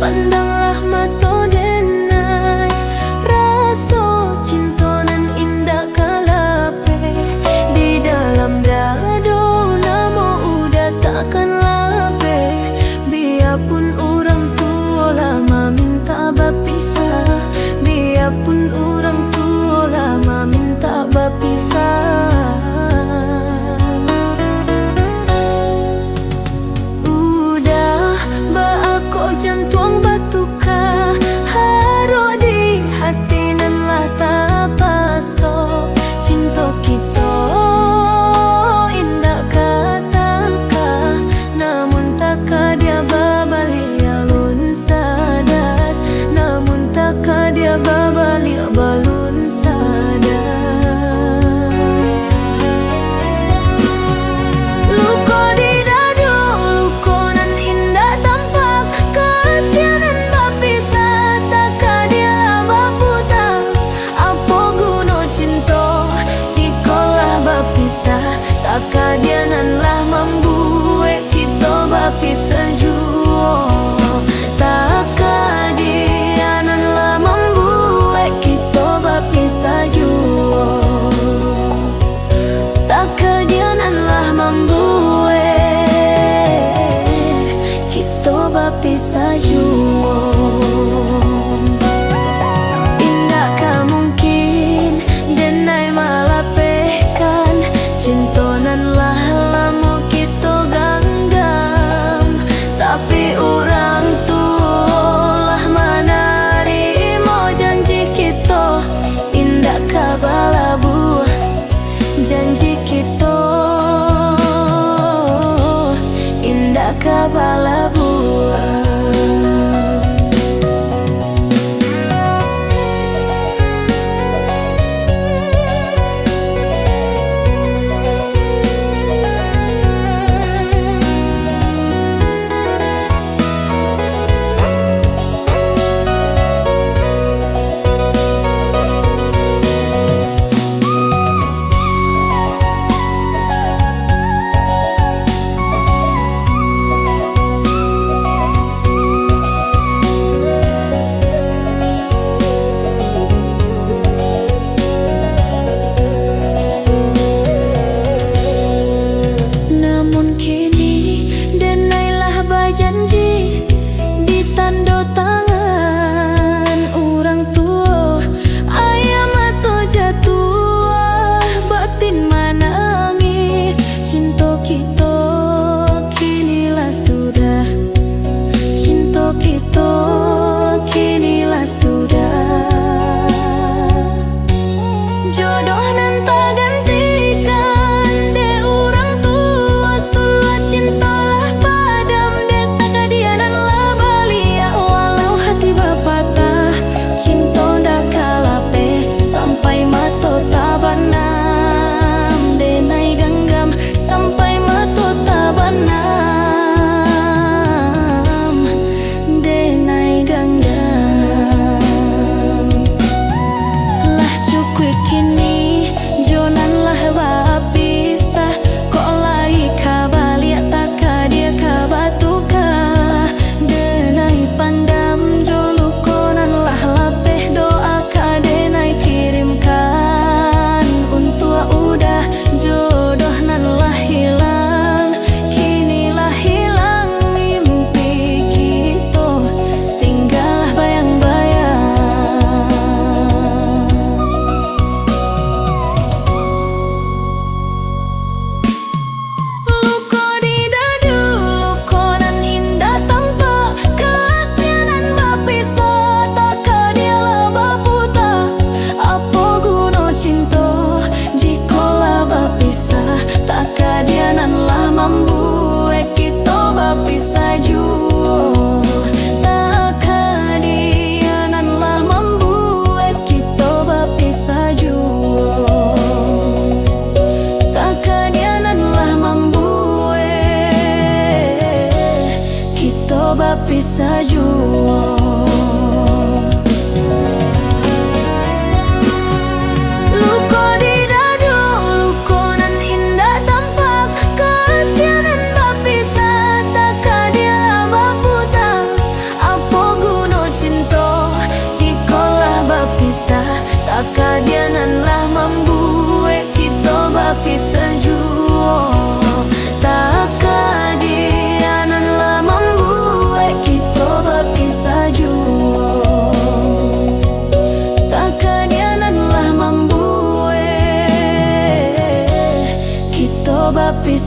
Pandanglah mato denai, raso cinta nan indah kalape. Di dalam dado namo udah takkan labe. Biarpun orang tua lama minta berpisah, biarpun orang tua lama minta berpisah. Jantung batuka haro di hati nan lah tak paso. Cinta kita indah kataka, namun taka dia babali alun sadar, namun taka dia babali balun sadar. Luko di dado, luko nan indah tampak, kasianan berpisah, taka dia berputar. Apa guna cinta jikalau berpisah, taka dia nan lah membuat kita berpisah jua. Taka dia nan lah membuat kita berpisah jua. Taka dia nan lah membuat kita berpisah jua. Indakkah mungkin denai malapehkan, cinta nan lah lama kita genggam. Tapi orang tulah menerima janji kita. Indakkah balabu janji kita, indakkah balabu. Namun kini denailah berjanji di tanda tangan orang tua. Ayam atau jatuh, batin menangis. Cinta kita kinilah sudah, cinta kita kinilah sudah. Jodoh nan tak gantikan de orang tua, sulut cinta lah padam de taka dia nan lah balia. Walau hati berpatah, cinta dah kalape sampai mato tak banam. Denai genggam sampai mato tak banam, denai genggam. Lah cukup kini jonan lah berpisah, kok lagi kabaliak taka dia kabatuka. Denai pandam jolu konan lah lapeh doa ka denai kirimkan. Untuk udah jodoh nan lah hilang, kinilah hilang mimpi kita, tinggallah bayang-bayang. Luka di dadu, luka nan indah tampak, kasianan berpisah, taka dia lah berputar. Apa guna cinta jikalau berpisah, taka dia nan lah membuat kita berpisah jua. Taka dia nan lah membuat kita berpisah jua. Taka dia nan lah membuat kita berpisah jua. Luka di dadu, luka nan indah tampak, kasianan berpisah, taka dia berputar. Apa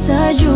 sejuk